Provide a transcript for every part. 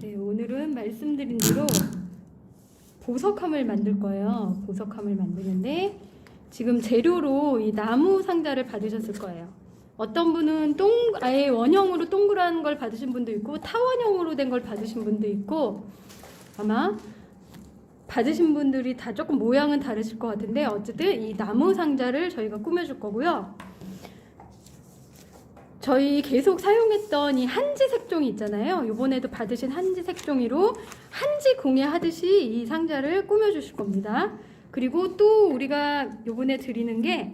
네, 오늘은 말씀드린 대로 보석함을 만들 거예요. 보석함을 만드는데 지금 재료로 이 나무 상자를 받으셨을 거예요. 어떤 분은 아예 원형으로 동그란 걸 받으신 분도 있고 타원형으로 된 걸 받으신 분도 있고 아마 받으신 분들이 다 조금 모양은 다르실 것 같은데 어쨌든 이 나무 상자를 저희가 꾸며줄 거고요. 저희 계속 사용했던 이 한지 색종이 있잖아요. 이번에도 받으신 한지 색종이로 한지 공예 하듯이 이 상자를 꾸며주실 겁니다. 그리고 또 우리가 이번에 드리는 게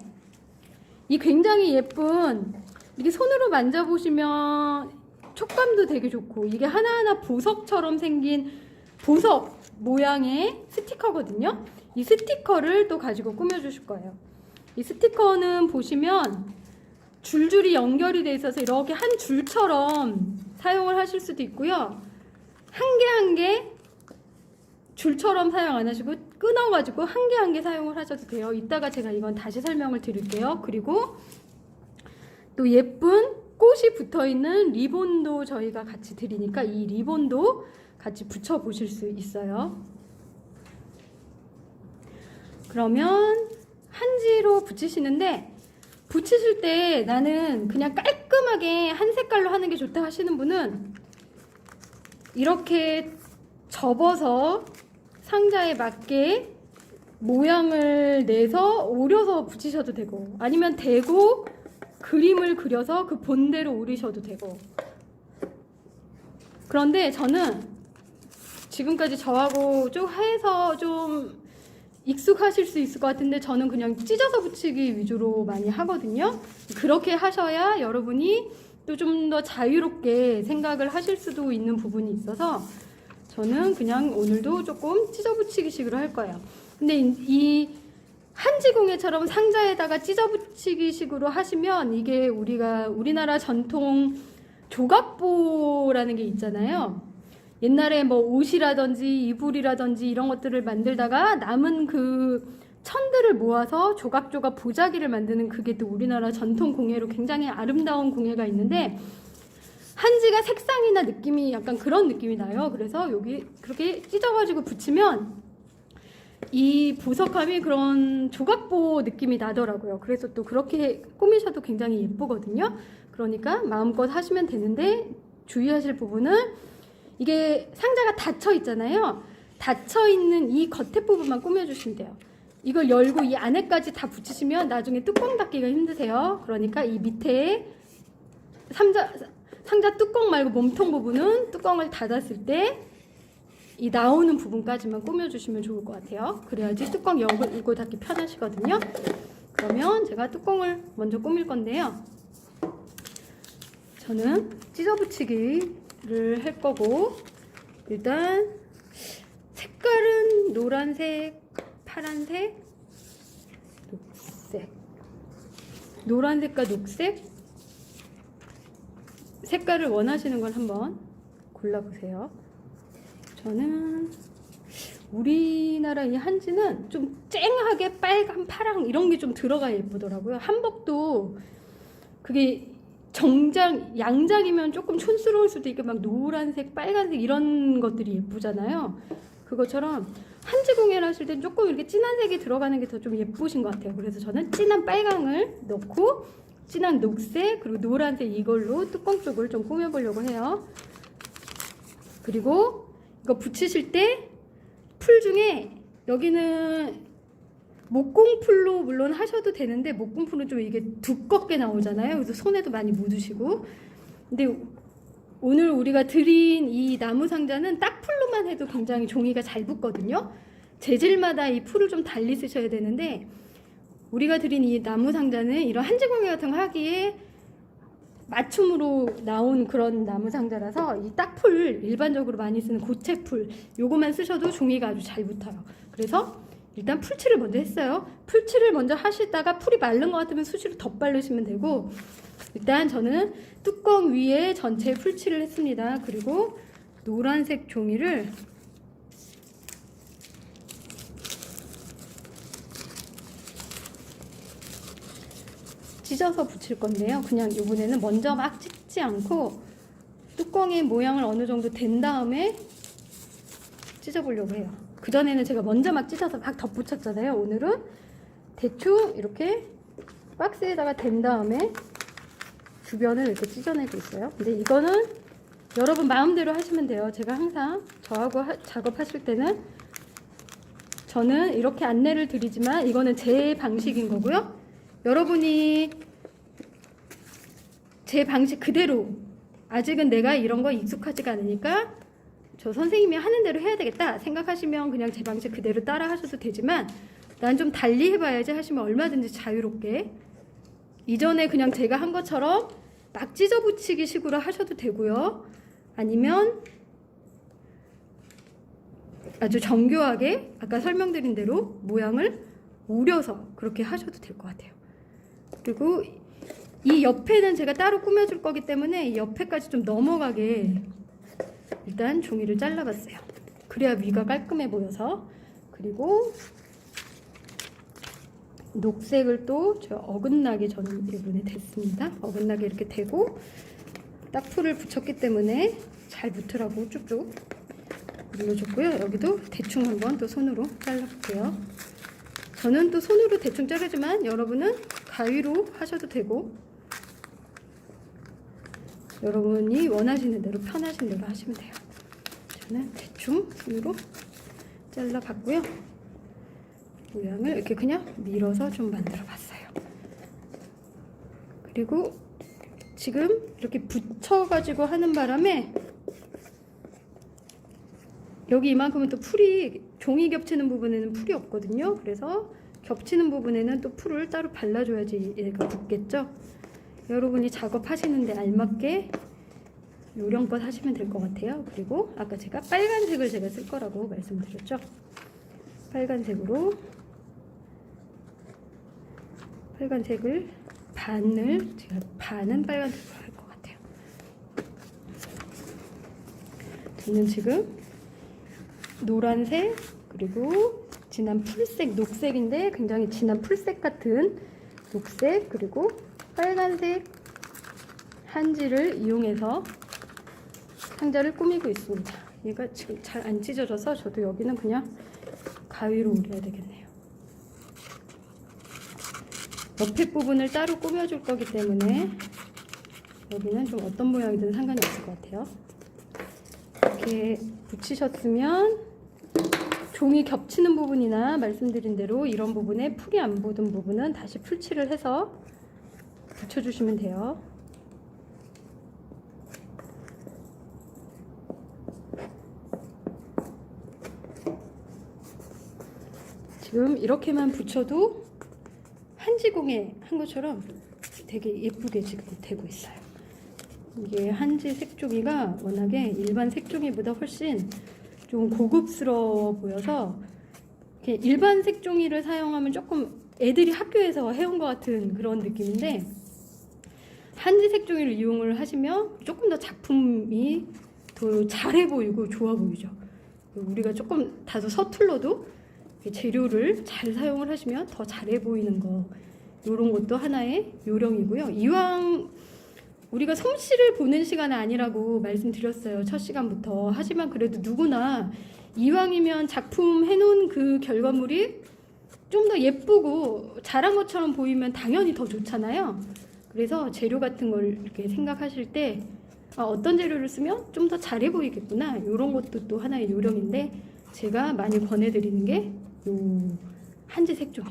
이 굉장히 예쁜, 이게 손으로 만져보시면 촉감도 되게 좋고 이게 하나하나 보석처럼 생긴 보석 모양의 스티커거든요. 이 스티커를 또 가지고 꾸며주실 거예요. 이 스티커는 보시면 줄줄이 연결이 돼 있어서 이렇게 한 줄처럼 사용을 하실 수도 있고요. 한 개 한 개 줄처럼 사용 안 하시고 끊어가지고 한 개 한 개 사용을 하셔도 돼요. 이따가 제가 이건 다시 설명을 드릴게요. 그리고 또 예쁜 꽃이 붙어있는 리본도 저희가 같이 드리니까 이 리본도 같이 붙여 보실 수 있어요. 그러면 한지로 붙이시는데 붙이실 때 나는 그냥 깔끔하게 한 색깔로 하는 게 좋다 하시는 분은 이렇게 접어서 상자에 맞게 모양을 내서 오려서 붙이셔도 되고 아니면 대고 그림을 그려서 그 본대로 오리셔도 되고. 그런데 저는 지금까지 저하고 좀 해서 좀 익숙하실 수 있을 것 같은데 저는 그냥 찢어서 붙이기 위주로 많이 하거든요. 그렇게 하셔야 여러분이 또 좀 더 자유롭게 생각을 하실 수도 있는 부분이 있어서 저는 그냥 오늘도 조금 찢어 붙이기식으로 할 거예요. 근데 이 한지공예처럼 상자에다가 찢어 붙이기식으로 하시면 이게 우리나라 전통 조각보라는 게 있잖아요. 옛날에 뭐 옷이라든지 이불이라든지 이런 것들을 만들다가 남은 그 천들을 모아서 조각조각 보자기를 만드는 그게 또 우리나라 전통 공예로 굉장히 아름다운 공예가 있는데 한지가 색상이나 느낌이 약간 그런 느낌이 나요. 그래서 여기 그렇게 찢어가지고 붙이면 이 보석함이 그런 조각보 느낌이 나더라고요. 그래서 또 그렇게 꾸미셔도 굉장히 예쁘거든요. 그러니까 마음껏 하시면 되는데 주의하실 부분은 이게 상자가 닫혀 있잖아요. 닫혀 있는 이 겉에 부분만 꾸며주시면 돼요. 이걸 열고 이 안에까지 다 붙이시면 나중에 뚜껑 닫기가 힘드세요. 그러니까 이 밑에 상자 뚜껑 말고 몸통 부분은 뚜껑을 닫았을 때 이 나오는 부분까지만 꾸며주시면 좋을 것 같아요. 그래야지 뚜껑 열고 닫기 편하시거든요. 그러면 제가 뚜껑을 먼저 꾸밀 건데요. 저는 찢어 붙이기를 할 거고 일단 색깔은 노란색, 파란색, 녹색, 노란색과 녹색 색깔을 원하시는 걸 한번 골라보세요. 저는 우리나라 이 한지는 좀 쨍하게 빨간, 파랑 이런 게 좀 들어가야 예쁘더라고요. 한복도 그게 양장이면 조금 촌스러울 수도 있고 막 노란색, 빨간색 이런 것들이 예쁘잖아요. 그것처럼 한지 공예를 하실 땐 조금 이렇게 진한 색이 들어가는 게 더 좀 예쁘신 것 같아요. 그래서 저는 진한 빨강을 넣고 진한 녹색 그리고 노란색 이걸로 뚜껑 쪽을 좀 꾸며보려고 해요. 그리고 이거 붙이실 때 풀 중에 여기는 목공풀로 물론 하셔도 되는데 목공풀은 좀 이게 두껍게 나오잖아요. 그래서 손에도 많이 묻으시고. 근데 오늘 우리가 드린 이 나무 상자는 딱 풀로만 해도 굉장히 종이가 잘 붙거든요. 재질마다 이 풀을 좀 달리 쓰셔야 되는데 우리가 드린 이 나무 상자는 이런 한지 공예 같은 거 하기에 맞춤으로 나온 그런 나무 상자라서 이 딱풀 일반적으로 많이 쓰는 고체풀 요거만 쓰셔도 종이가 아주 잘 붙어요. 그래서 일단 풀칠을 먼저 했어요. 풀칠을 먼저 하시다가 풀이 마른 것 같으면 수시로 덧바르시면 되고 일단 저는 뚜껑 위에 전체 풀칠을 했습니다. 그리고 노란색 종이를 찢어서 붙일 건데요. 그냥 이번에는 먼저 막 찢지 않고 뚜껑의 모양을 어느 정도 된 다음에 찢어보려고 해요. 그전에는 제가 먼저 막 찢어서 막 덧붙였잖아요. 오늘은 대충 이렇게 박스에다가 댄 다음에 주변을 이렇게 찢어내고 있어요. 근데 이거는 여러분 마음대로 하시면 돼요. 제가 항상 저하고 작업하실 때는 저는 이렇게 안내를 드리지만 이거는 제 방식인 거고요. 여러분이 제 방식 그대로 아직은 내가 이런 거 익숙하지가 않으니까 저 선생님이 하는 대로 해야 되겠다 생각하시면 그냥 제 방식 그대로 따라 하셔도 되지만 난 좀 달리 해봐야지 하시면 얼마든지 자유롭게 이전에 그냥 제가 한 것처럼 막 찢어 붙이기 식으로 하셔도 되고요. 아니면 아주 정교하게 아까 설명드린 대로 모양을 오려서 그렇게 하셔도 될 것 같아요. 그리고 이 옆에는 제가 따로 꾸며줄 거기 때문에 이 옆에까지 좀 넘어가게 일단 종이를 잘라봤어요. 그래야 위가 깔끔해 보여서. 그리고 녹색을 또 저 어긋나게 저는 이번에 됐습니다. 어긋나게 이렇게 대고 딱 풀을 붙였기 때문에 잘 붙으라고 쭉쭉 눌러줬고요. 여기도 대충 한번 또 손으로 잘라볼게요. 저는 또 손으로 대충 자르지만 여러분은 가위로 하셔도 되고 여러분이 원하시는 대로 편하신 대로 하시면 돼요. 저는 대충 손으로 잘라봤고요. 모양을 이렇게 그냥 밀어서 좀 만들어 봤어요. 그리고 지금 이렇게 붙여가지고 하는 바람에 여기 이만큼은 또 풀이 종이 겹치는 부분에는 풀이 없거든요. 그래서 겹치는 부분에는 또 풀을 따로 발라줘야지 얘가 붙겠죠. 여러분이 작업하시는데 알맞게 요령껏 하시면 될 것 같아요. 그리고 아까 제가 빨간색을 제가 쓸 거라고 말씀드렸죠. 빨간색으로 빨간색을 제가 반은 빨간색으로 할 것 같아요. 저는 지금 노란색 그리고 진한 풀색 녹색인데 굉장히 진한 풀색 같은 녹색 그리고 빨간색 한지를 이용해서 상자를 꾸미고 있습니다. 얘가 지금 잘 안 찢어져서 저도 여기는 그냥 가위로 오려야 되겠네요. 옆에 부분을 따로 꾸며줄 거기 때문에 여기는 좀 어떤 모양이든 상관이 없을 것 같아요. 이렇게 붙이셨으면 종이 겹치는 부분이나 말씀드린 대로 이런 부분에 풀이 안 묻은 부분은 다시 풀칠을 해서 붙여주시면 돼요. 지금 이렇게만 붙여도 한지공예 한 것처럼 되게 예쁘게 지금 되고 있어요. 이게 한지 색종이가 워낙에 일반 색종이보다 훨씬 좀 고급스러워 보여서 일반 색종이를 사용하면 조금 애들이 학교에서 해온 것 같은 그런 느낌인데 한지 색종이를 이용을 하시면 조금 더 작품이 더 잘해 보이고 좋아 보이죠. 우리가 조금 다소 서툴러도 재료를 잘 사용을 하시면 더 잘해 보이는 거 이런 것도 하나의 요령이고요. 이왕 우리가 솜씨를 보는 시간은 아니라고 말씀드렸어요. 첫 시간부터. 하지만 그래도 누구나 이왕이면 작품 해놓은 그 결과물이 좀 더 예쁘고 잘한 것처럼 보이면 당연히 더 좋잖아요. 그래서 재료 같은 걸 이렇게 생각하실 때 어떤 재료를 쓰면 좀 더 잘해 보이겠구나 이런 것도 또 하나의 요령인데 제가 많이 권해드리는 게 요 한지 색종이.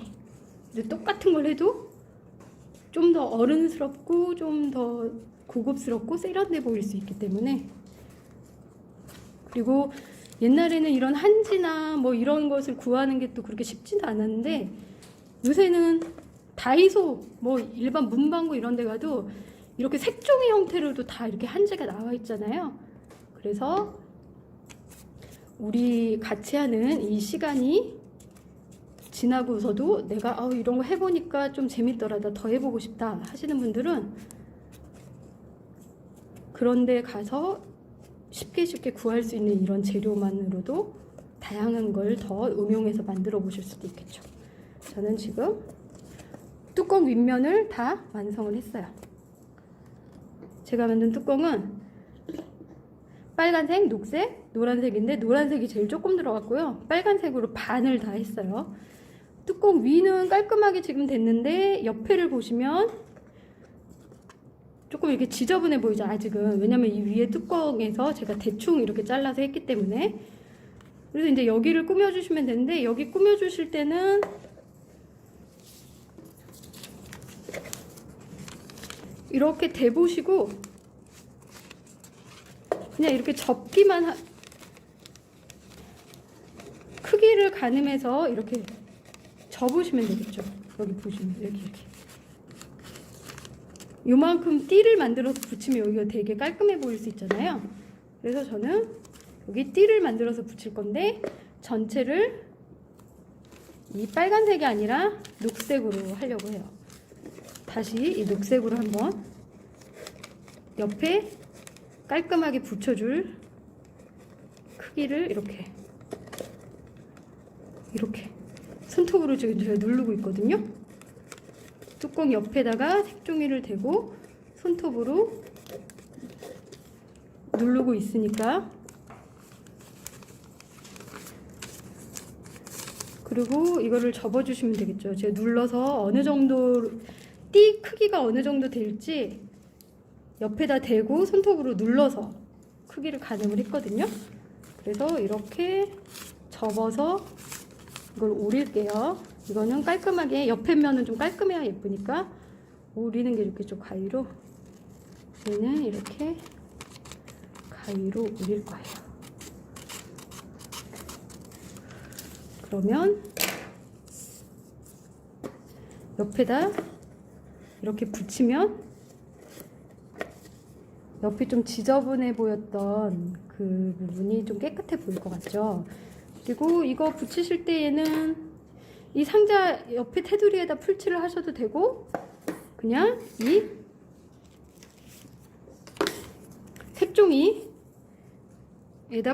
똑같은 걸 해도 좀 더 어른스럽고 좀 더 고급스럽고 세련돼 보일 수 있기 때문에. 그리고 옛날에는 이런 한지나 뭐 이런 것을 구하는 게 또 그렇게 쉽지도 않았는데 요새는 다이소 뭐 일반 문방구 이런 데 가도 이렇게 색종이 형태로도 다 이렇게 한지가 나와 있잖아요. 그래서 우리 같이 하는 이 시간이 지나고서도 내가 이런 거 해보니까 좀 재밌더라, 나 더 해보고 싶다 하시는 분들은 그런데 가서 쉽게 구할 수 있는 이런 재료만으로도 다양한 걸 더 응용해서 만들어 보실 수도 있겠죠. 저는 지금 뚜껑 윗면을 다 완성을 했어요. 제가 만든 뚜껑은 빨간색, 녹색, 노란색인데 노란색이 제일 조금 들어갔고요. 빨간색으로 반을 다 했어요. 뚜껑 위는 깔끔하게 지금 됐는데 옆에를 보시면 조금 이렇게 지저분해 보이죠, 아직은. 왜냐면 이 위에 뚜껑에서 제가 대충 이렇게 잘라서 했기 때문에. 그래서 이제 여기를 꾸며주시면 되는데, 여기 꾸며주실 때는 이렇게 대보시고 그냥 이렇게 접기만 크기를 가늠해서 이렇게 접으시면 되겠죠. 여기 보시면 이렇게 요만큼 띠를 만들어서 붙이면 여기가 되게 깔끔해 보일 수 있잖아요. 그래서 저는 여기 띠를 만들어서 붙일 건데 전체를 이 빨간색이 아니라 녹색으로 하려고 해요. 다시 이 녹색으로 한번 옆에 깔끔하게 붙여줄 크기를 이렇게 손톱으로 지금 제가 누르고 있거든요. 뚜껑 옆에다가 색종이를 대고 손톱으로 누르고 있으니까. 그리고 이거를 접어주시면 되겠죠. 제가 눌러서 어느 정도 띠 크기가 어느 정도 될지 옆에다 대고 손톱으로 눌러서 크기를 가늠을 했거든요. 그래서 이렇게 접어서 이걸 오릴게요. 이거는 깔끔하게 옆에 면은 좀 깔끔해야 예쁘니까 오리는 게 이렇게 좀 가위로, 얘는 이렇게 가위로 오릴 거예요. 그러면 옆에다 이렇게 붙이면 옆이 좀 지저분해 보였던 그 부분이 좀 깨끗해 보일 것 같죠. 그리고 이거 붙이실 때에는 이 상자 옆에 테두리에다 풀칠을 하셔도 되고 그냥 이 색종이에다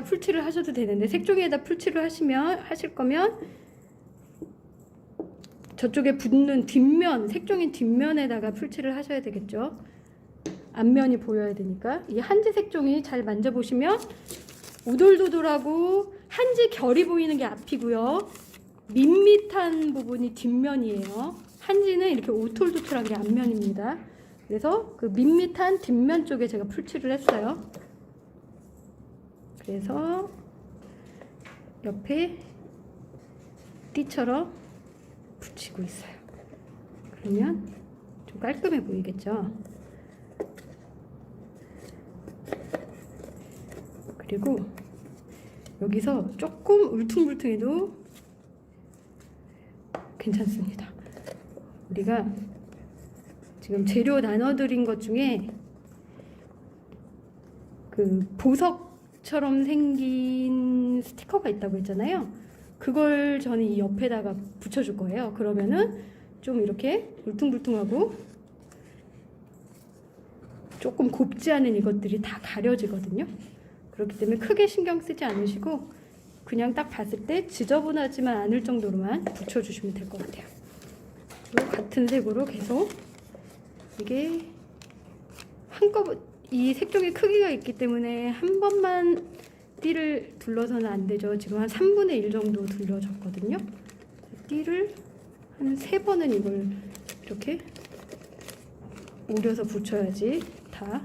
풀칠을 하셔도 되는데, 색종이에다 풀칠을 하실 거면 저쪽에 붙는 뒷면, 색종이 뒷면에다가 풀칠을 하셔야 되겠죠. 앞면이 보여야 되니까. 이 한지 색종이 잘 만져보시면 우돌도돌하고 한지 결이 보이는 게 앞이고요. 밋밋한 부분이 뒷면이에요. 한지는 이렇게 오돌도돌한 게 앞면입니다. 그래서 그 밋밋한 뒷면 쪽에 제가 풀칠을 했어요. 그래서 옆에 띠처럼 붙이고 있어요. 그러면 좀 깔끔해 보이겠죠. 그리고 여기서 조금 울퉁불퉁해도 괜찮습니다. 우리가 지금 재료 나눠드린 것 중에 그 보석처럼 생긴 스티커가 있다고 했잖아요. 그걸 저는 이 옆에다가 붙여줄 거예요. 그러면은 좀 이렇게 울퉁불퉁하고 조금 곱지 않은 이것들이 다 가려지거든요. 그렇기 때문에 크게 신경 쓰지 않으시고 그냥 딱 봤을 때 지저분하지만 않을 정도로만 붙여주시면 될 것 같아요. 그리고 같은 색으로 계속 이게 한꺼번에 이 색종이 크기가 있기 때문에 한 번만 띠를 둘러서는 안 되죠. 지금 한 3분의 1 정도 둘러졌거든요. 띠를 한 3번은 이걸 이렇게 오려서 붙여야지 다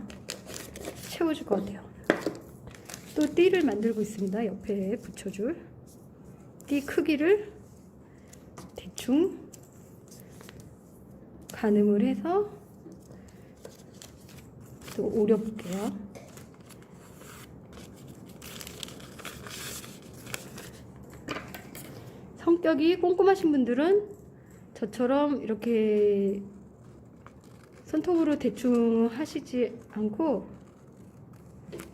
채워질 것 같아요. 또 띠를 만들고 있습니다. 옆에 붙여줄 띠 크기를 대충 가늠을 해서 또 오려볼게요. 성격이 꼼꼼하신 분들은 저처럼 이렇게 손톱으로 대충 하시지 않고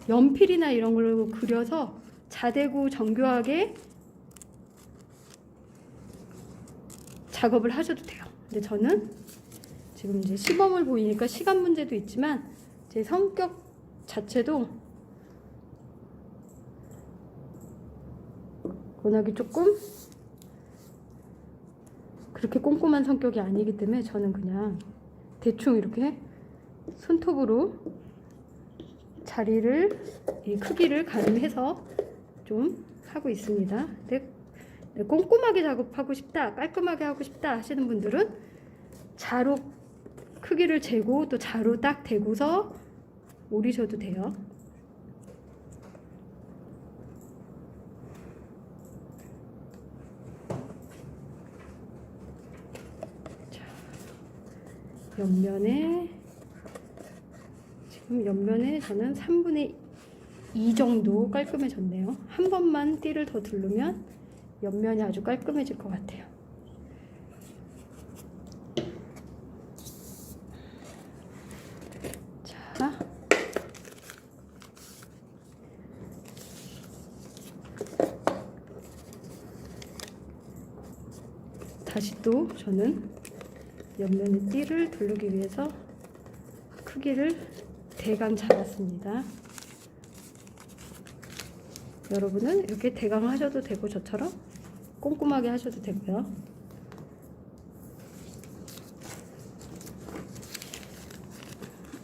연필이나 이런 걸로 그려서 자대고 정교하게 작업을 하셔도 돼요. 근데 저는 지금 이제 시범을 보이니까 시간 문제도 있지만 제 성격 자체도 워낙에 조금 그렇게 꼼꼼한 성격이 아니기 때문에 저는 그냥 대충 이렇게 손톱으로 자리를, 이 크기를 가늠해서 좀 하고 있습니다. 근데 꼼꼼하게 작업하고 싶다, 깔끔하게 하고 싶다 하시는 분들은 자로 크기를 재고 또 자로 딱 대고서 오리셔도 돼요. 자, 지금 옆면에 저는 3분의 2 정도 깔끔해졌네요. 한 번만 띠를 더 두르면 옆면이 아주 깔끔해질 것 같아요. 자, 다시 또 저는 옆면에 띠를 두르기 위해서 크기를 대강 잡았습니다. 여러분은 이렇게 대강 하셔도 되고 저처럼 꼼꼼하게 하셔도 되고요.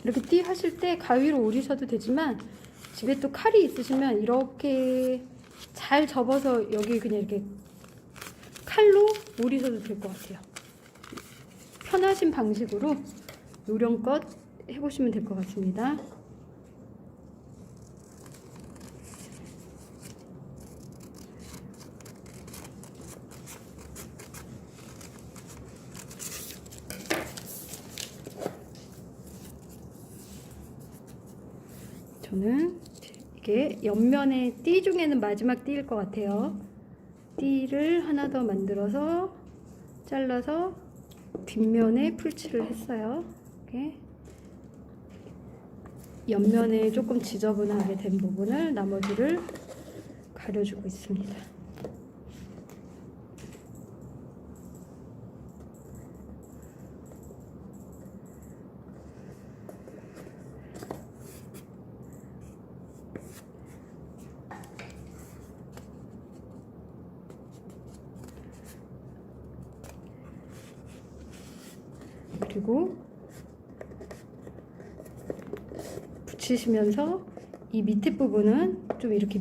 이렇게 띠 하실 때 가위로 오리셔도 되지만 집에 또 칼이 있으시면 이렇게 잘 접어서 여기 그냥 이렇게 칼로 오리셔도 될 것 같아요. 편하신 방식으로 요령껏 해보시면 될 것 같습니다. 저는 이게 옆면의 띠 중에는 마지막 띠일 것 같아요. 띠를 하나 더 만들어서 잘라서 뒷면에 풀칠을 했어요. 이렇게 옆면에 조금 지저분하게 된 부분을 나머지를 가려주고 있습니다. 그리고 붙이시면서 이 밑에 부분은 좀 이렇게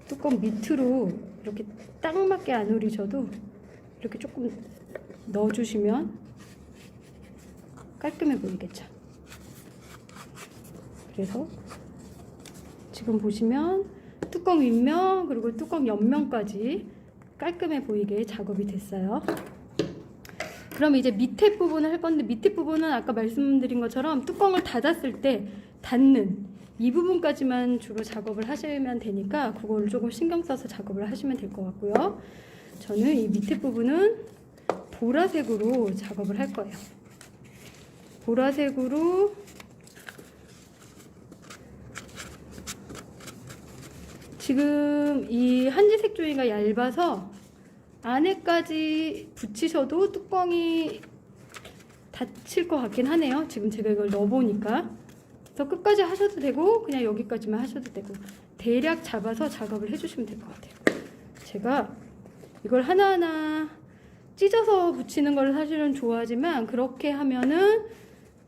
뚜껑 밑으로 이렇게 딱 맞게 안 오리셔도 이렇게 조금 넣어주시면 깔끔해 보이겠죠. 그래서 지금 보시면 뚜껑 윗면 그리고 뚜껑 옆면까지 깔끔해 보이게 작업이 됐어요. 그럼 이제 밑에 부분을 할 건데, 밑에 부분은 아까 말씀드린 것처럼 뚜껑을 닫았을 때 닫는 이 부분까지만 주로 작업을 하시면 되니까 그걸 조금 신경 써서 작업을 하시면 될 것 같고요. 저는 이 밑에 부분은 보라색으로 작업을 할 거예요. 보라색으로 지금 이 한지색 종이가 얇아서 안에까지 붙이셔도 뚜껑이 닫힐 것 같긴 하네요. 지금 제가 이걸 넣어보니까. 그래서 끝까지 하셔도 되고 그냥 여기까지만 하셔도 되고 대략 잡아서 작업을 해주시면 될 것 같아요. 제가 이걸 하나하나 찢어서 붙이는 걸 사실은 좋아하지만 그렇게 하면은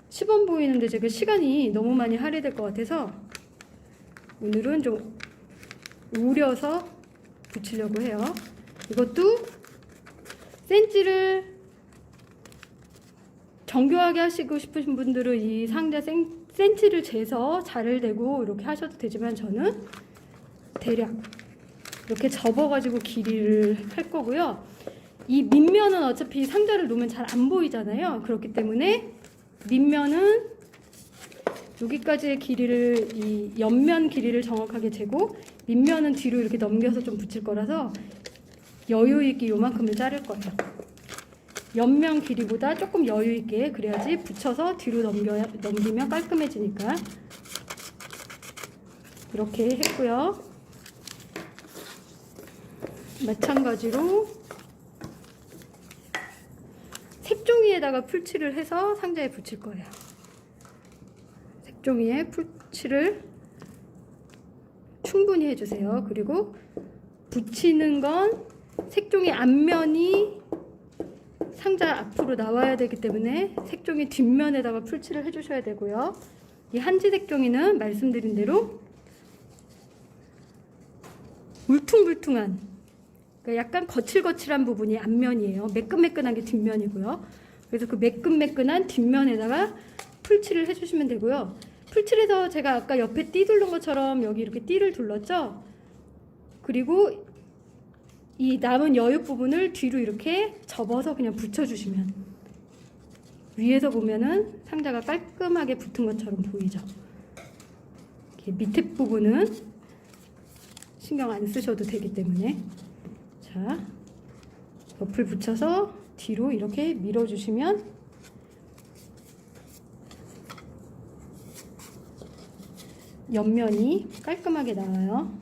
시범 보이는데 제가 시간이 너무 많이 할애될 것 같아서 오늘은 좀 우려서 붙이려고 해요. 이것도 센치를 정교하게 하시고 싶으신 분들은 이 상자 센치를 재서 자를 대고 이렇게 하셔도 되지만 저는 대략 이렇게 접어가지고 길이를 할 거고요. 이 밑면은 어차피 상자를 놓으면 잘 안 보이잖아요. 그렇기 때문에 밑면은 여기까지의 길이를, 이 옆면 길이를 정확하게 재고 밑면은 뒤로 이렇게 넘겨서 좀 붙일 거라서 여유 있게 요만큼을 자를 거예요. 옆면 길이보다 조금 여유 있게, 그래야지 붙여서 뒤로 넘기면 깔끔해지니까. 이렇게 했고요. 마찬가지로 색종이에다가 풀칠을 해서 상자에 붙일 거예요. 색종이에 풀칠을 충분히 해주세요. 그리고 붙이는 건 색종이 앞면이 상자 앞으로 나와야 되기 때문에 색종이 뒷면에다가 풀칠을 해주셔야 되고요. 이 한지 색종이는 말씀드린 대로 울퉁불퉁한, 그러니까 약간 거칠거칠한 부분이 앞면이에요. 매끈매끈한 게 뒷면이고요. 그래서 그 매끈매끈한 뒷면에다가 풀칠을 해주시면 되고요. 풀칠에서 제가 아까 옆에 띠 둘른 것처럼 여기 이렇게 띠를 둘렀죠. 그리고 이 남은 여육 부분을 뒤로 이렇게 접어서 그냥 붙여주시면, 위에서 보면은 상자가 깔끔하게 붙은 것처럼 보이죠. 이렇게 밑에 부분은 신경 안 쓰셔도 되기 때문에, 자, 옆을 붙여서 뒤로 이렇게 밀어주시면 옆면이 깔끔하게 나와요.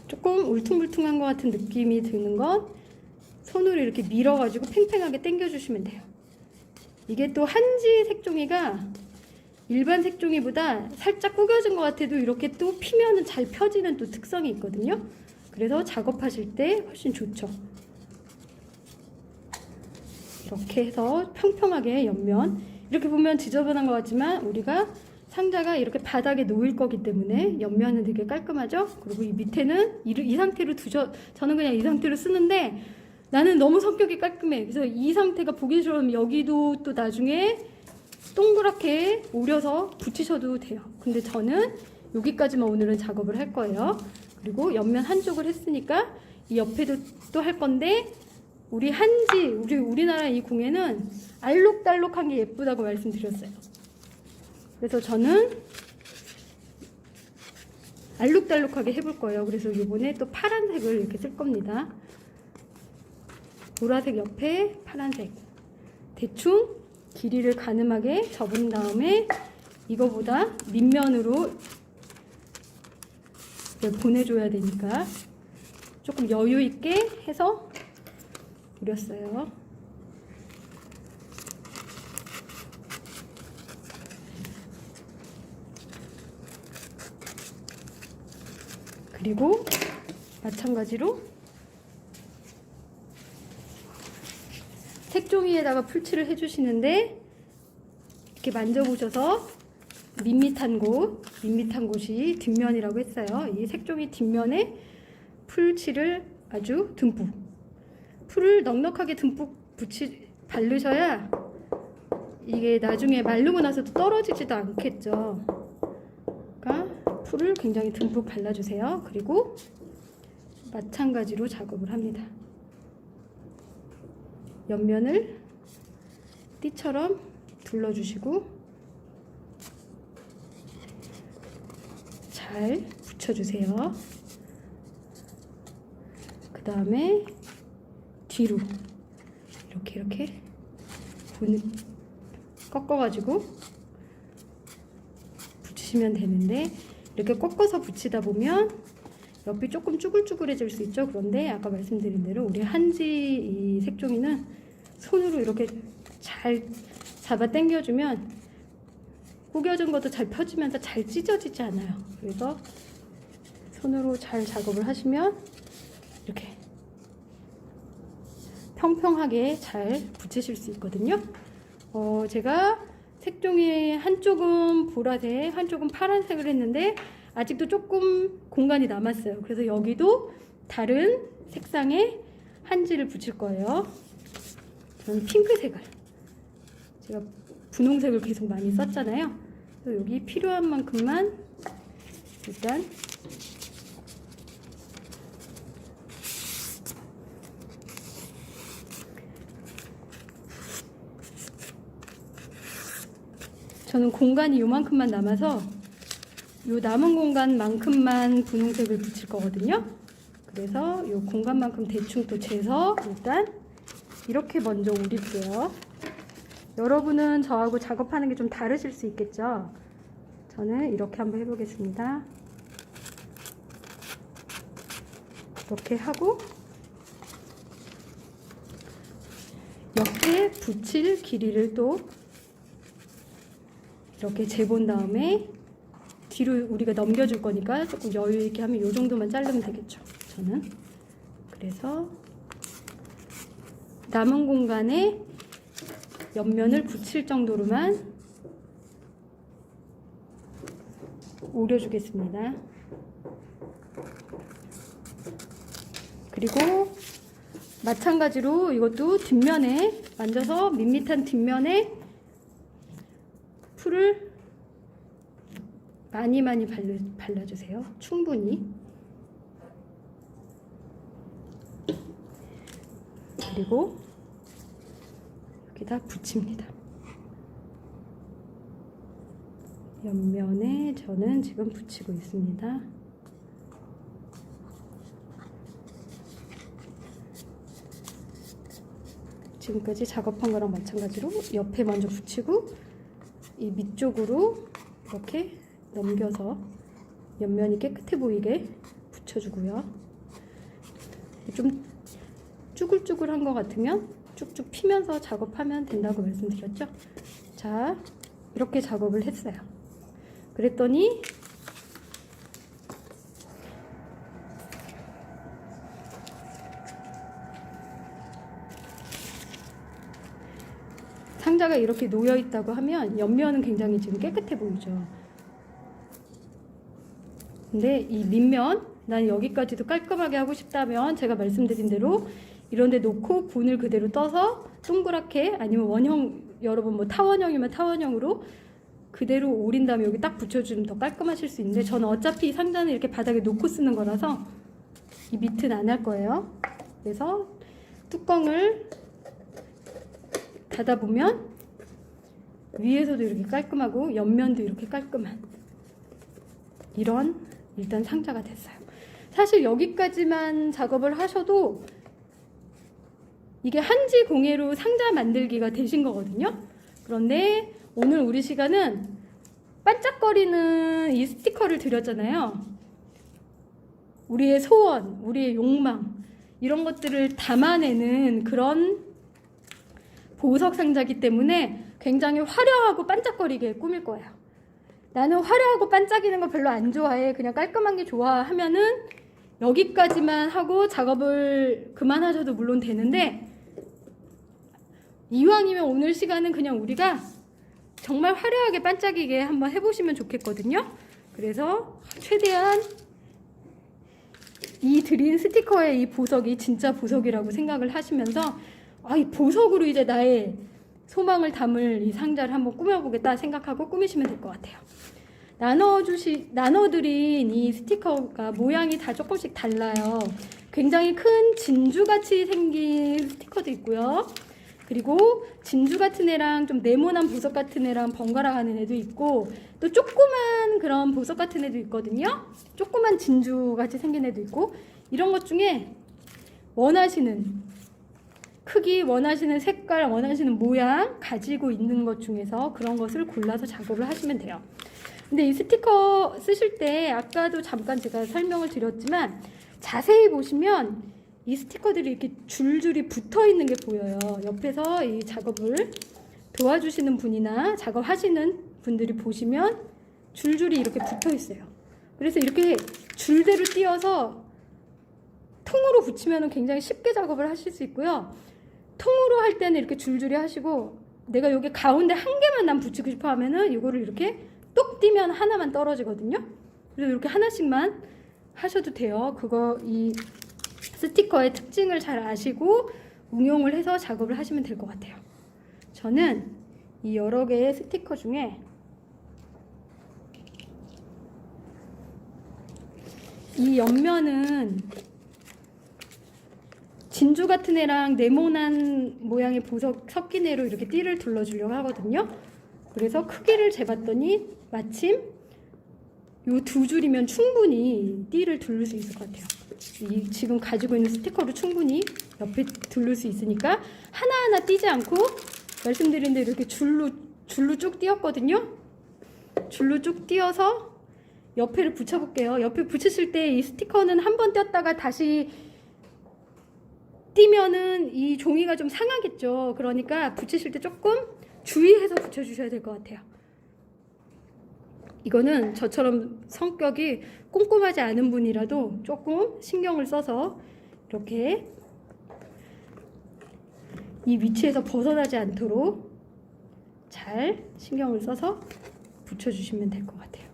조금 울퉁불퉁한 것 같은 느낌이 드는 건 손으로 이렇게 밀어가지고 팽팽하게 당겨주시면 돼요. 이게 또 한지 색종이가 일반 색종이보다 살짝 구겨진 것 같아도 이렇게 또 피면은 잘 펴지는 또 특성이 있거든요. 그래서 작업하실 때 훨씬 좋죠. 이렇게 해서 평평하게 옆면, 이렇게 보면 지저분한 것 같지만 우리가 상자가 이렇게 바닥에 놓일 거기 때문에 옆면은 되게 깔끔하죠. 그리고 이 밑에는 이 상태로 저는 그냥 이 상태로 쓰는데, 나는 너무 성격이 깔끔해. 그래서 이 상태가 보기 좋으면 여기도 또 나중에 동그랗게 오려서 붙이셔도 돼요. 근데 저는 여기까지만 오늘은 작업을 할 거예요. 그리고 옆면 한쪽을 했으니까 이 옆에도 또 할 건데, 우리나라 이 공예는 알록달록한 게 예쁘다고 말씀드렸어요. 그래서 저는 알록달록하게 해볼 거예요. 그래서 이번에 또 파란색을 이렇게 쓸 겁니다. 보라색 옆에 파란색. 대충 길이를 가늠하게 접은 다음에 이거보다 밑면으로 보내줘야 되니까 조금 여유 있게 해서 그렸어요. 그리고 마찬가지로 색종이에다가 풀칠을 해주시는데, 이렇게 만져보셔서 밋밋한 곳이 뒷면이라고 했어요. 이 색종이 뒷면에 풀칠을 아주 듬뿍, 풀을 넉넉하게 듬뿍 바르셔야 이게 나중에 마르고 나서도 떨어지지도 않겠죠. 그러니까 풀을 굉장히 듬뿍 발라주세요. 그리고 마찬가지로 작업을 합니다. 옆면을 띠처럼 둘러주시고 잘 붙여주세요. 그 다음에 뒤로 이렇게 꺾어가지고 붙이시면 되는데, 이렇게 꺾어서 붙이다 보면 옆이 조금 쭈글쭈글해질 수 있죠. 그런데 아까 말씀드린 대로 우리 한지 이 색종이는 손으로 이렇게 잘 잡아 당겨주면 구겨진 것도 잘 펴지면서 잘 찢어지지 않아요. 그래서 손으로 잘 작업을 하시면 이렇게 평평하게 잘 붙이실 수 있거든요. 제가 색종이 한쪽은 보라색, 한쪽은 파란색을 했는데 아직도 조금 공간이 남았어요. 그래서 여기도 다른 색상의 한지를 붙일 거예요. 저는 핑크색을, 제가 분홍색을 계속 많이 썼잖아요. 그래서 여기 필요한 만큼만 일단 저는 공간이 요만큼만 남아서 요 남은 공간만큼만 분홍색을 붙일 거거든요. 그래서 요 공간만큼 대충 또 재서 일단 이렇게 먼저 올릴게요. 여러분은 저하고 작업하는 게 좀 다르실 수 있겠죠. 저는 이렇게 한번 해보겠습니다. 이렇게 하고 옆에 붙일 길이를 또 이렇게 재본 다음에 뒤로 우리가 넘겨줄 거니까 조금 여유 있게 하면 이 정도만 자르면 되겠죠. 저는 그래서 남은 공간에 옆면을 붙일 정도로만 오려주겠습니다. 그리고 마찬가지로 이것도 뒷면에 만져서 밋밋한 뒷면에 풀을 많이 발라주세요. 충분히. 그리고 여기다 붙입니다. 옆면에 저는 지금 붙이고 있습니다. 지금까지 작업한 거랑 마찬가지로 옆에 먼저 붙이고 이 밑쪽으로 이렇게 넘겨서 옆면이 깨끗해 보이게 붙여주고요. 좀 쭈글쭈글한 것 같으면 쭉쭉 피면서 작업하면 된다고 말씀드렸죠. 자, 이렇게 작업을 했어요. 그랬더니 상자가 이렇게 놓여 있다고 하면 옆면은 굉장히 지금 깨끗해 보이죠. 근데 이 밑면, 난 여기까지도 깔끔하게 하고 싶다면 제가 말씀드린 대로 이런 데 놓고 분을 그대로 떠서 동그랗게, 아니면 원형, 여러분 뭐 타원형이면 타원형으로 그대로 오린 다음에 여기 딱 붙여주면 더 깔끔하실 수 있는데, 저는 어차피 이 상자는 이렇게 바닥에 놓고 쓰는 거라서 이 밑은 안 할 거예요. 그래서 뚜껑을 닫아보면 위에서도 이렇게 깔끔하고 옆면도 이렇게 깔끔한 이런 일단 상자가 됐어요. 사실 여기까지만 작업을 하셔도 이게 한지 공예로 상자 만들기가 되신 거거든요. 그런데 오늘 우리 시간은 반짝거리는 이 스티커를 드렸잖아요. 우리의 소원, 우리의 욕망, 이런 것들을 담아내는 그런 보석 상자이기 때문에 굉장히 화려하고 반짝거리게 꾸밀 거예요. 나는 화려하고 반짝이는 거 별로 안 좋아해, 그냥 깔끔한 게 좋아 하면은 여기까지만 하고 작업을 그만하셔도 물론 되는데, 이왕이면 오늘 시간은 그냥 우리가 정말 화려하게 반짝이게 한번 해보시면 좋겠거든요. 그래서 최대한 이 드린 스티커의 이 보석이 진짜 보석이라고 생각을 하시면서, 이 보석으로 이제 나의 소망을 담을 이 상자를 한번 꾸며보겠다 생각하고 꾸미시면 될 것 같아요. 나눠드린 이 스티커가 모양이 다 조금씩 달라요. 굉장히 큰 진주같이 생긴 스티커도 있고요. 그리고 진주 같은 애랑 좀 네모난 보석 같은 애랑 번갈아 가는 애도 있고, 또 조그만 그런 보석 같은 애도 있거든요. 조그만 진주같이 생긴 애도 있고, 이런 것 중에 원하시는 크기, 원하시는 색깔, 원하시는 모양 가지고 있는 것 중에서 그런 것을 골라서 작업을 하시면 돼요. 근데 이 스티커 쓰실 때 아까도 잠깐 제가 설명을 드렸지만 자세히 보시면 이 스티커들이 이렇게 줄줄이 붙어 있는 게 보여요. 옆에서 이 작업을 도와주시는 분이나 작업하시는 분들이 보시면 줄줄이 이렇게 붙어 있어요. 그래서 이렇게 줄대로 띄어서 통으로 붙이면 굉장히 쉽게 작업을 하실 수 있고요. 통으로 할 때는 이렇게 줄줄이 하시고, 내가 여기 가운데 한 개만 난 붙이고 싶어 하면은 이거를 이렇게 똑 띄면 하나만 떨어지거든요. 그래서 이렇게 하나씩만 하셔도 돼요. 이 스티커의 특징을 잘 아시고 응용을 해서 작업을 하시면 될 것 같아요. 저는 이 여러 개의 스티커 중에 이 옆면은 진주 같은 애랑 네모난 모양의 보석 섞인 애로 이렇게 띠를 둘러주려고 하거든요. 그래서 크기를 재봤더니 마침 요 두 줄이면 충분히 띠를 두를 수 있을 것 같아요. 지금 가지고 있는 스티커로 충분히 옆에 두를 수 있으니까 하나하나 띄지 않고, 말씀드린 대로 이렇게 줄로 쭉 띄었거든요. 줄로 쭉 띄어서 옆에를 붙여볼게요. 옆에 붙이실 때 이 스티커는 한 번 띄었다가 다시 띄면은 이 종이가 좀 상하겠죠. 그러니까 붙이실 때 조금 주의해서 붙여주셔야 될 것 같아요. 이거는 저처럼 성격이 꼼꼼하지 않은 분이라도 조금 신경을 써서 이렇게 이 위치에서 벗어나지 않도록 잘 신경을 써서 붙여주시면 될 것 같아요.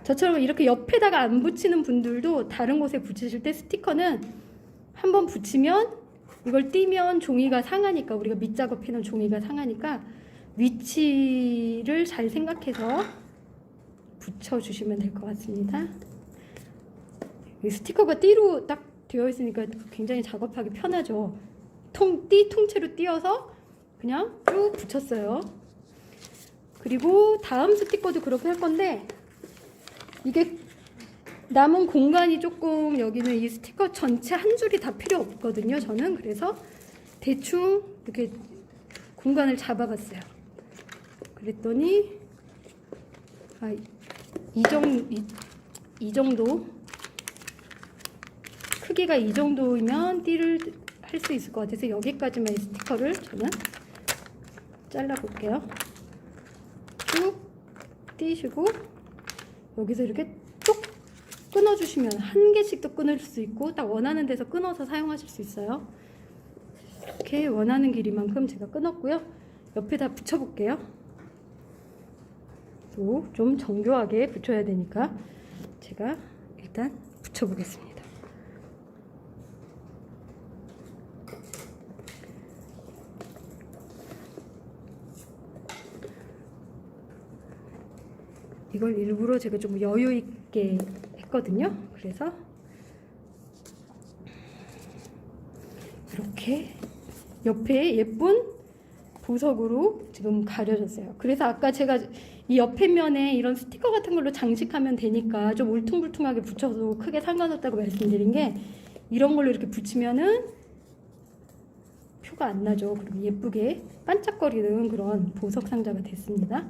저처럼 이렇게 옆에다가 안 붙이는 분들도 다른 곳에 붙이실 때 스티커는 한번 붙이면 이걸 띄면 종이가 상하니까, 우리가 밑작업해놓은 종이가 상하니까 위치를 잘 생각해서 붙여주시면 될 것 같습니다. 이 스티커가 띠로 딱 되어 있으니까 굉장히 작업하기 편하죠. 띠 통째로 띄어서 그냥 쭉 붙였어요. 그리고 다음 스티커도 그렇게 할 건데, 이게 남은 공간이 조금, 여기는 이 스티커 전체 한 줄이 다 필요 없거든요, 저는. 그래서 대충 이렇게 공간을 잡아봤어요. 그랬더니 이 정도 크기가 이 정도면 띠를 할 수 있을 것 같아서 여기까지만 이 스티커를 저는 잘라 볼게요. 쭉 띄시고 여기서 이렇게 뚝 끊어주시면 한 개씩도 끊을 수 있고, 딱 원하는 데서 끊어서 사용하실 수 있어요. 이렇게 원하는 길이만큼 제가 끊었고요. 옆에다 붙여볼게요. 또 좀 정교하게 붙여야 되니까 제가 일단 붙여보겠습니다. 이걸 일부러 제가 좀 여유 있게 했거든요. 그래서 이렇게 옆에 예쁜 보석으로 지금 가려졌어요. 그래서 아까 제가 이 옆에 면에 이런 스티커 같은 걸로 장식하면 되니까 좀 울퉁불퉁하게 붙여도 크게 상관없다고 말씀드린 게, 이런 걸로 이렇게 붙이면은 표가 안 나죠. 그리고 예쁘게 반짝거리는 그런 보석 상자가 됐습니다.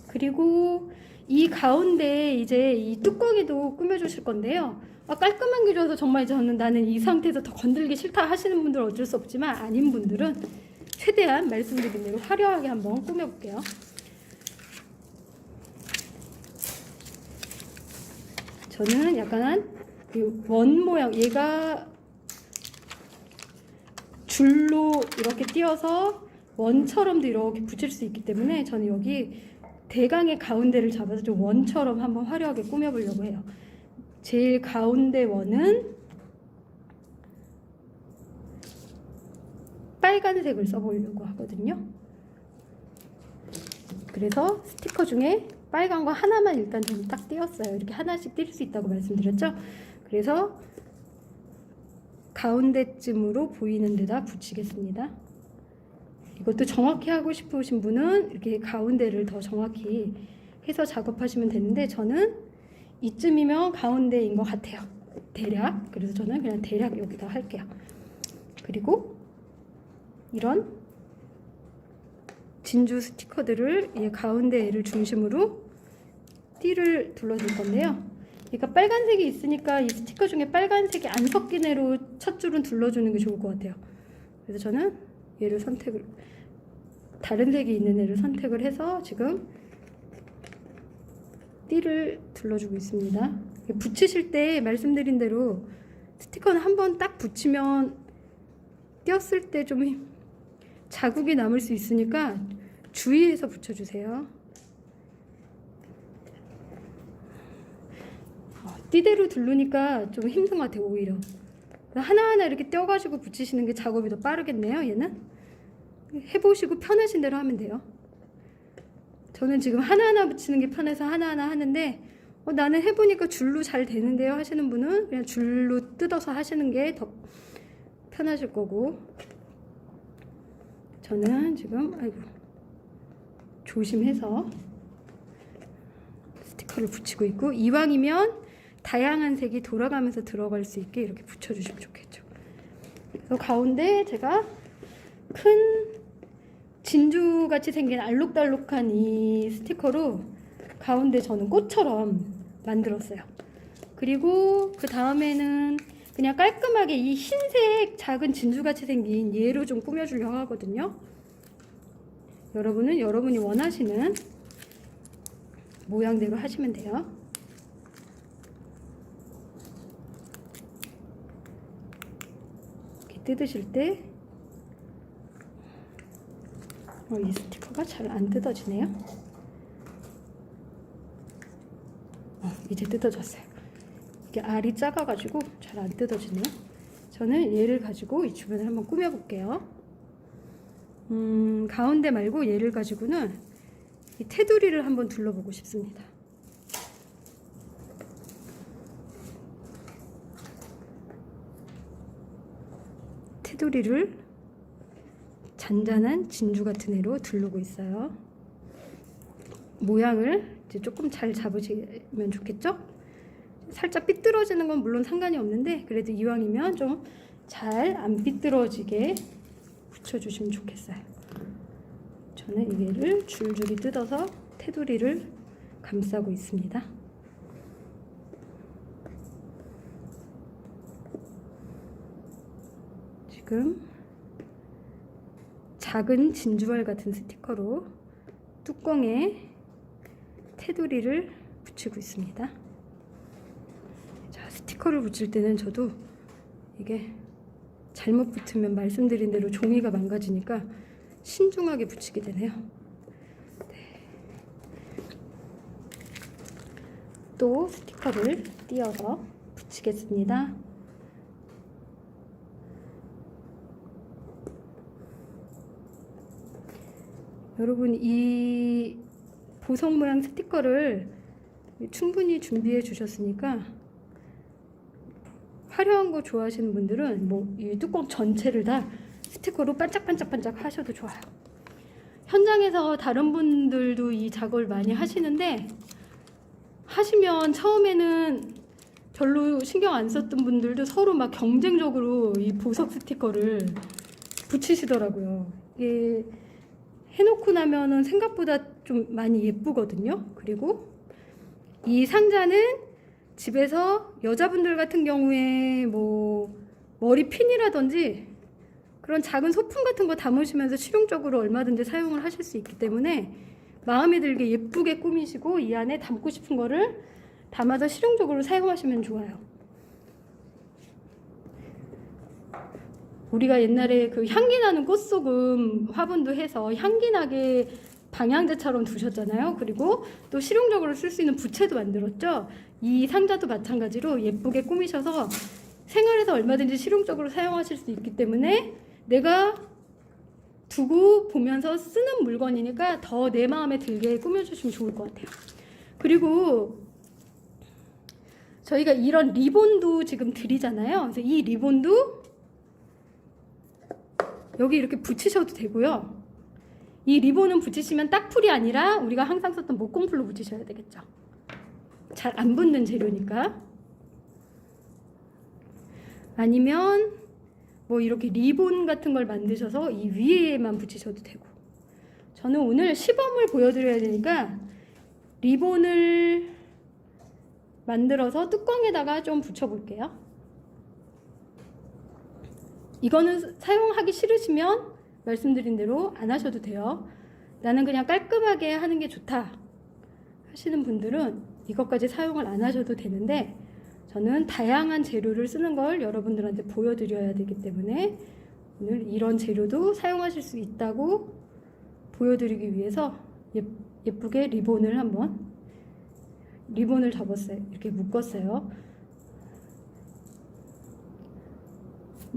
그리고 이 가운데 이제 이 뚜껑에도 꾸며주실 건데요. 깔끔한 게 좋아서 정말 나는 이 상태에서 더 건들기 싫다 하시는 분들은 어쩔 수 없지만, 아닌 분들은 최대한 말씀드린 대로 화려하게 한번 꾸며볼게요. 저는 약간 원 모양, 얘가 줄로 이렇게 띄어서 원처럼도 이렇게 붙일 수 있기 때문에 저는 여기 대강의 가운데를 잡아서 좀 원처럼 한번 화려하게 꾸며보려고 해요. 제일 가운데 원은 빨간색을 써보려고 하거든요. 그래서 스티커 중에 빨간 거 하나만 일단 좀 딱 띄었어요. 이렇게 하나씩 띄울 수 있다고 말씀드렸죠. 그래서 가운데쯤으로 보이는 데다 붙이겠습니다. 이것도 정확히 하고 싶으신 분은 이렇게 가운데를 더 정확히 해서 작업하시면 되는데, 저는 이쯤이면 가운데인 것 같아요. 대략. 그래서 저는 그냥 대략 여기다 할게요. 그리고 이런 진주 스티커들을 이 가운데를 중심으로 띠를 둘러줄 건데요. 그러니까 빨간색이 있으니까 이 스티커 중에 빨간색이 안 섞인 애로 첫 줄은 둘러주는 게 좋을 것 같아요. 그래서 저는 얘를 다른 색이 있는 애를 선택을 해서 지금 띠를 둘러주고 있습니다. 붙이실 때 말씀드린 대로 스티커는 한번 딱 붙이면 띄었을 때 좀 자국이 남을 수 있으니까 주의해서 붙여주세요. 띠대로 두르니까 좀 힘든 것 같아요. 오히려 하나하나 이렇게 떼어가지고 붙이시는 게 작업이 더 빠르겠네요. 얘는 해보시고 편하신 대로 하면 돼요. 저는 지금 하나하나 붙이는 게 편해서 하나하나 하는데, 나는 해보니까 줄로 잘 되는데요 하시는 분은 그냥 줄로 뜯어서 하시는 게 더 편하실 거고, 저는 지금 조심해서 스티커를 붙이고 있고, 이왕이면 다양한 색이 돌아가면서 들어갈 수 있게 이렇게 붙여주시면 좋겠죠. 그래서 가운데 제가 큰 진주같이 생긴 알록달록한 이 스티커로 가운데 저는 꽃처럼 만들었어요. 그리고 그 다음에는 그냥 깔끔하게 이 흰색 작은 진주같이 생긴 얘로 좀 꾸며주려고 하거든요. 여러분은 여러분이 원하시는 모양대로 하시면 돼요. 이렇게 뜯으실 때 이 스티커가 잘 안 뜯어지네요. 이제 뜯어졌어요. 이게 알이 작아가지고 잘 안 뜯어지네요. 저는 얘를 가지고 이 주변을 한번 꾸며볼게요. 가운데 말고 얘를 가지고는 이 테두리를 한번 둘러보고 싶습니다. 테두리를 잔잔한 진주 같은 애로 두르고 있어요. 모양을 이제 조금 잘 잡으시면 좋겠죠? 살짝 삐뚤어지는 건 물론 상관이 없는데 그래도 이왕이면 좀 잘 안 삐뚤어지게 붙여주시면 좋겠어요. 저는 이게를 줄줄이 뜯어서 테두리를 감싸고 있습니다. 지금 작은 진주알 같은 스티커로 뚜껑에 테두리를 붙이고 있습니다. 자, 스티커를 붙일 때는 저도 이게 잘못 붙으면 말씀드린 대로 종이가 망가지니까 신중하게 붙이게 되네요. 네. 또 스티커를 띄어서 붙이겠습니다. 여러분, 이 보석 모양 스티커를 충분히 준비해 주셨으니까 화려한 거 좋아하시는 분들은 뭐 이 뚜껑 전체를 다 스티커로 반짝반짝반짝 하셔도 좋아요. 현장에서 다른 분들도 이 작업을 많이 하시는데 하시면 처음에는 별로 신경 안 썼던 분들도 서로 막 경쟁적으로 이 보석 스티커를 붙이시더라고요. 이게 해놓고 나면은 생각보다 좀 많이 예쁘거든요. 그리고 이 상자는 집에서 여자분들 같은 경우에 뭐 머리핀이라든지 그런 작은 소품 같은 거 담으시면서 실용적으로 얼마든지 사용을 하실 수 있기 때문에 마음에 들게 예쁘게 꾸미시고 이 안에 담고 싶은 거를 담아서 실용적으로 사용하시면 좋아요. 우리가 옛날에 그 향기 나는 꽃소금 화분도 해서 향기 나게 방향제처럼 두셨잖아요. 그리고 또 실용적으로 쓸 수 있는 부채도 만들었죠. 이 상자도 마찬가지로 예쁘게 꾸미셔서 생활에서 얼마든지 실용적으로 사용하실 수 있기 때문에 내가 두고 보면서 쓰는 물건이니까 더 내 마음에 들게 꾸며주시면 좋을 것 같아요. 그리고 저희가 이런 리본도 지금 드리잖아요. 그래서 이 리본도 여기 이렇게 붙이셔도 되고요. 이 리본은 붙이시면 딱풀이 아니라 우리가 항상 썼던 목공풀로 붙이셔야 되겠죠. 잘 안 붙는 재료니까. 아니면 뭐 이렇게 리본 같은 걸 만드셔서 이 위에만 붙이셔도 되고. 저는 오늘 시범을 보여드려야 되니까 리본을 만들어서 뚜껑에다가 좀 붙여볼게요. 이거는 사용하기 싫으시면 말씀드린 대로 안 하셔도 돼요. 나는 그냥 깔끔하게 하는 게 좋다 하시는 분들은 이것까지 사용을 안 하셔도 되는데 저는 다양한 재료를 쓰는 걸 여러분들한테 보여드려야 되기 때문에 오늘 이런 재료도 사용하실 수 있다고 보여드리기 위해서 예쁘게 리본을 접었어요. 이렇게 묶었어요.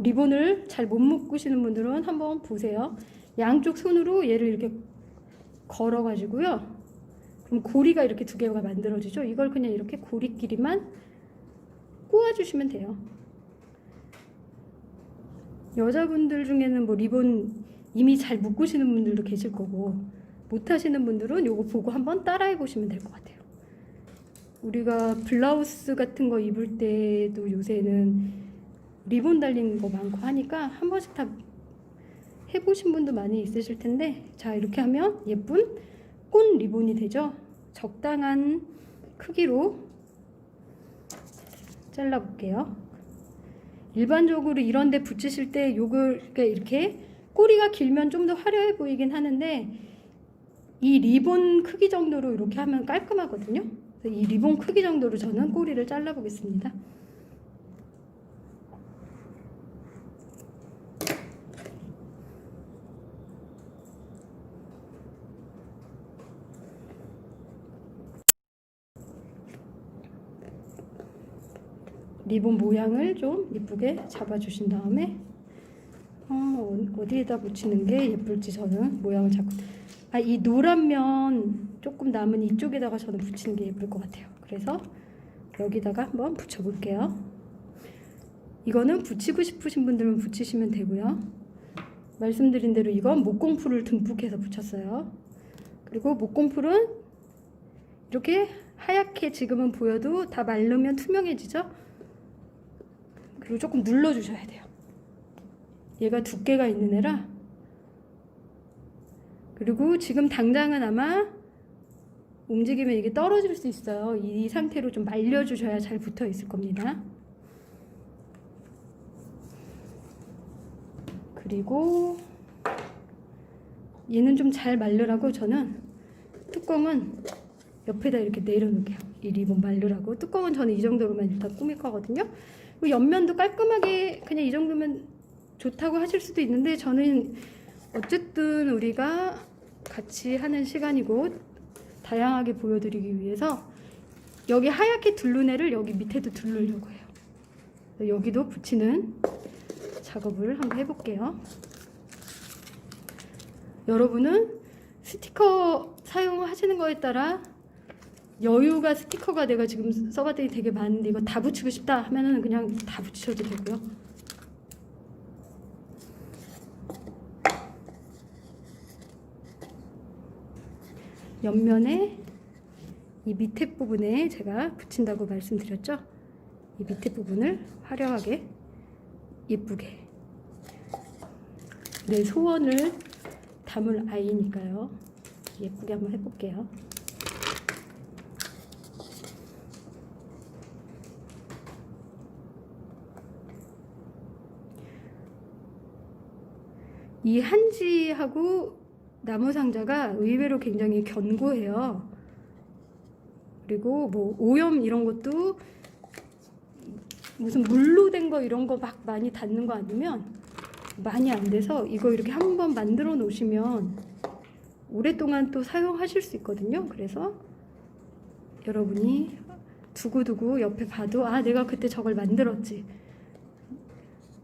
리본을 잘 못 묶으시는 분들은 한번 보세요. 양쪽 손으로 얘를 이렇게 걸어가지고요. 그럼 고리가 이렇게 두 개가 만들어지죠. 이걸 그냥 이렇게 고리끼리만 꼬아주시면 돼요. 여자분들 중에는 뭐 리본 이미 잘 묶으시는 분들도 계실 거고 못하시는 분들은 요거 보고 한번 따라해 보시면 될 것 같아요. 우리가 블라우스 같은 거 입을 때도 요새는 리본 달린 거 많고 하니까 한 번씩 다 해보신 분도 많이 있으실 텐데 자 이렇게 하면 예쁜 꽃 리본이 되죠. 적당한 크기로 잘라볼게요. 일반적으로 이런 데 붙이실 때 요걸 이렇게 꼬리가 길면 좀 더 화려해 보이긴 하는데 이 리본 크기 정도로 이렇게 하면 깔끔하거든요. 그래서 이 리본 크기 정도로 저는 꼬리를 잘라 보겠습니다. 리본 모양을 좀 예쁘게 잡아주신 다음에 어디에다 붙이는 게 예쁠지 저는 모양을 잡고 이 노란 면 조금 남은 이쪽에다가 저는 붙이는 게 예쁠 것 같아요. 그래서 여기다가 한번 붙여볼게요. 이거는 붙이고 싶으신 분들은 붙이시면 되고요. 말씀드린 대로 이건 목공풀을 듬뿍 해서 붙였어요. 그리고 목공풀은 이렇게 하얗게 지금은 보여도 다 마르면 투명해지죠? 그리고 조금 눌러주셔야 돼요. 얘가 두께가 있는 애라. 그리고 지금 당장은 아마 움직이면 이게 떨어질 수 있어요. 이 상태로 좀 말려주셔야 잘 붙어 있을 겁니다. 그리고 얘는 좀 잘 말르라고 저는 뚜껑은 옆에다 이렇게 내려놓을게요. 이 리본 말르라고. 뚜껑은 저는 이 정도로만 일단 꾸밀 거거든요. 옆면도 깔끔하게 그냥 이 정도면 좋다고 하실 수도 있는데 저는 어쨌든 우리가 같이 하는 시간이고 다양하게 보여드리기 위해서 여기 하얗게 둘른 애를 여기 밑에도 두르려고 해요. 여기도 붙이는 작업을 한번 해볼게요. 여러분은 스티커 사용하시는 거에 따라 여유가 스티커가 내가 지금 써봤더니 되게 많은데 이거 다 붙이고 싶다 하면은 그냥 다 붙이셔도 되고요. 옆면에 이 밑에 부분에 제가 붙인다고 말씀드렸죠. 이 밑에 부분을 화려하게 예쁘게 내 소원을 담을 아이니까요. 예쁘게 한번 해볼게요. 이 한지하고 나무 상자가 의외로 굉장히 견고해요. 그리고 뭐 오염 이런 것도 무슨 물로 된 거 이런 거 막 많이 닿는 거 아니면 많이 안 돼서 이거 이렇게 한번 만들어 놓으시면 오랫동안 또 사용하실 수 있거든요. 그래서 여러분이 두고두고 옆에 봐도 내가 그때 저걸 만들었지.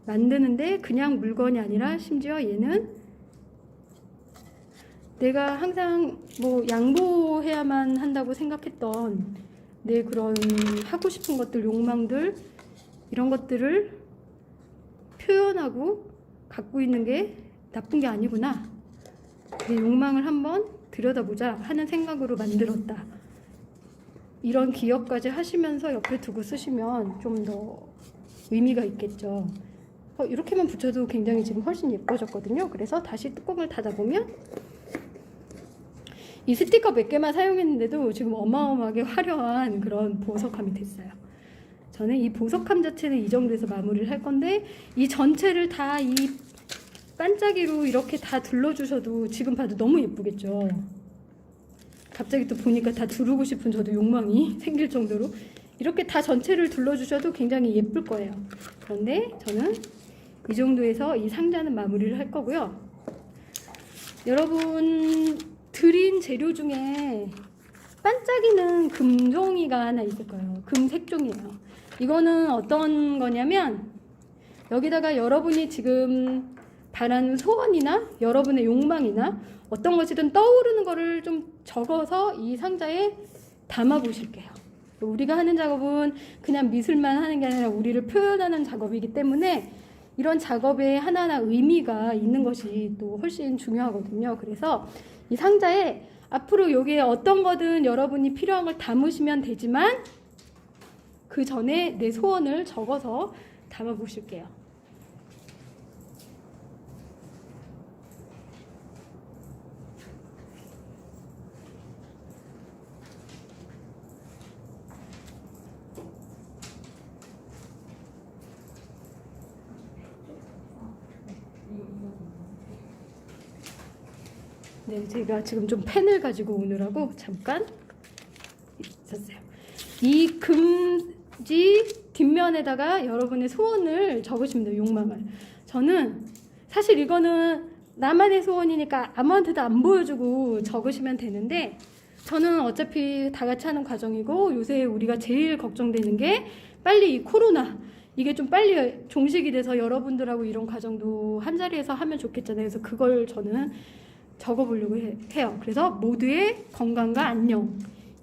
만드는데 그냥 물건이 아니라 심지어 얘는 내가 항상 뭐 양보해야만 한다고 생각했던 내 그런 하고 싶은 것들, 욕망들 이런 것들을 표현하고 갖고 있는 게 나쁜 게 아니구나. 내 욕망을 한번 들여다보자 하는 생각으로 만들었다. 이런 기억까지 하시면서 옆에 두고 쓰시면 좀 더 의미가 있겠죠. 이렇게만 붙여도 굉장히 지금 훨씬 예뻐졌거든요. 그래서 다시 뚜껑을 닫아보면 이 스티커 몇 개만 사용했는데도 지금 어마어마하게 화려한 그런 보석함이 됐어요. 저는 이 보석함 자체는 이 정도에서 마무리를 할 건데 이 전체를 다 이 반짝이로 이렇게 다 둘러주셔도 지금 봐도 너무 예쁘겠죠. 갑자기 또 보니까 다 두르고 싶은 저도 욕망이 생길 정도로 이렇게 다 전체를 둘러주셔도 굉장히 예쁠 거예요. 그런데 저는 이 정도에서 이 상자는 마무리를 할 거고요. 여러분 드린 재료 중에 반짝이는 금종이가 하나 있을 거예요. 금색종이에요. 이거는 어떤 거냐면 여기다가 여러분이 지금 바라는 소원이나 여러분의 욕망이나 어떤 것이든 떠오르는 거를 좀 적어서 이 상자에 담아 보실게요. 우리가 하는 작업은 그냥 미술만 하는 게 아니라 우리를 표현하는 작업이기 때문에 이런 작업에 하나하나 의미가 있는 것이 또 훨씬 중요하거든요. 그래서 이 상자에 앞으로 여기에 어떤 거든 여러분이 필요한 걸 담으시면 되지만 그 전에 내 소원을 적어서 담아 보실게요. 네, 제가 지금 좀 펜을 가지고 오느라고 잠깐 있었어요. 이 금지 뒷면에다가 여러분의 소원을 적으시면 돼요. 욕망을. 저는 사실 이거는 나만의 소원이니까 아무한테도 안 보여주고 적으시면 되는데 저는 어차피 다 같이 하는 과정이고 요새 우리가 제일 걱정되는 게 빨리 이 코로나 이게 좀 빨리 종식이 돼서 여러분들하고 이런 과정도 한 자리에서 하면 좋겠잖아요. 그래서 그걸 저는 적어보려고 해요. 그래서 모두의 건강과 안녕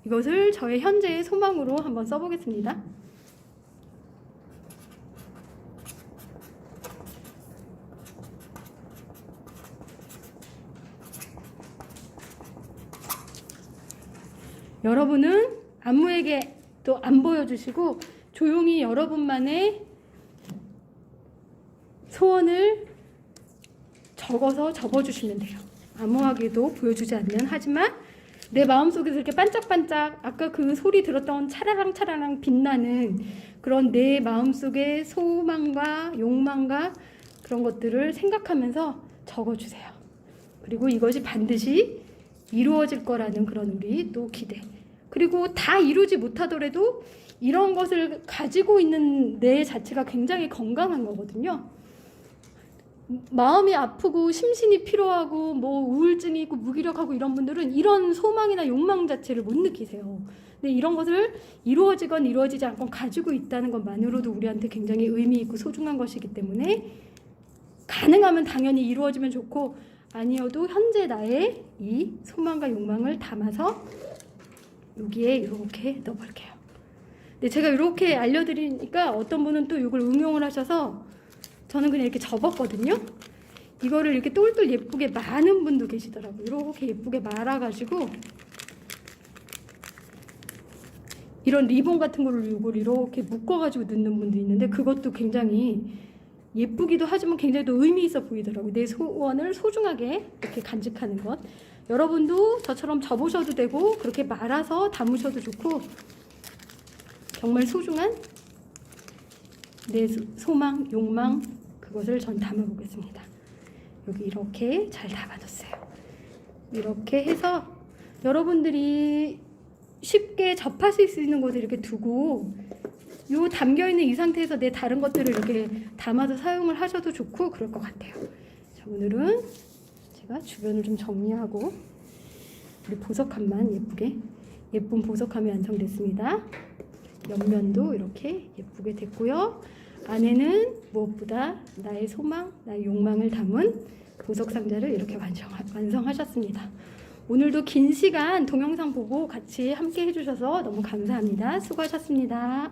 이것을 저의 현재의 소망으로 한번 써보겠습니다. 여러분은 안무에게 또 안 보여주시고 조용히 여러분만의 소원을 적어서 접어주시면 돼요. 아무하게도 보여주지 않는 하지만 내 마음속에서 이렇게 반짝반짝 아까 그 소리 들었던 차라랑 차라랑 빛나는 그런 내 마음속의 소망과 욕망과 그런 것들을 생각하면서 적어주세요. 그리고 이것이 반드시 이루어질 거라는 그런 우리 또 기대. 그리고 다 이루지 못하더라도 이런 것을 가지고 있는 내 자체가 굉장히 건강한 거거든요. 마음이 아프고 심신이 피로하고 뭐 우울증이 있고 무기력하고 이런 분들은 이런 소망이나 욕망 자체를 못 느끼세요. 근데 이런 것을 이루어지건 이루어지지 않건 가지고 있다는 것만으로도 우리한테 굉장히 의미 있고 소중한 것이기 때문에 가능하면 당연히 이루어지면 좋고 아니어도 현재 나의 이 소망과 욕망을 담아서 여기에 이렇게 넣어볼게요. 근데 제가 이렇게 알려드리니까 어떤 분은 또 이걸 응용을 하셔서 저는 그냥 이렇게 접었거든요. 이거를 이렇게 똘똘 예쁘게 마는 분도 계시더라고요. 이렇게 예쁘게 말아가지고 이런 리본 같은 거를 이걸 이렇게 묶어가지고 넣는 분도 있는데 그것도 굉장히 예쁘기도 하지만 굉장히 또 의미 있어 보이더라고요. 내 소원을 소중하게 이렇게 간직하는 것. 여러분도 저처럼 접으셔도 되고 그렇게 말아서 담으셔도 좋고 정말 소중한 내 소망, 욕망 그것을 전 담아보겠습니다. 여기 이렇게 잘 담아뒀어요. 이렇게 해서 여러분들이 쉽게 접하실 수 있는 곳에 이렇게 두고 요 담겨있는 이 상태에서 내 다른 것들을 이렇게 담아서 사용을 하셔도 좋고 그럴 것 같아요. 자, 오늘은 제가 주변을 좀 정리하고 우리 보석함만 예쁘게 예쁜 보석함이 완성됐습니다. 옆면도 이렇게 예쁘게 됐고요. 안에는 무엇보다 나의 소망, 나의 욕망을 담은 보석 상자를 이렇게 완성하셨습니다. 오늘도 긴 시간 동영상 보고 같이 함께 해주셔서 너무 감사합니다. 수고하셨습니다.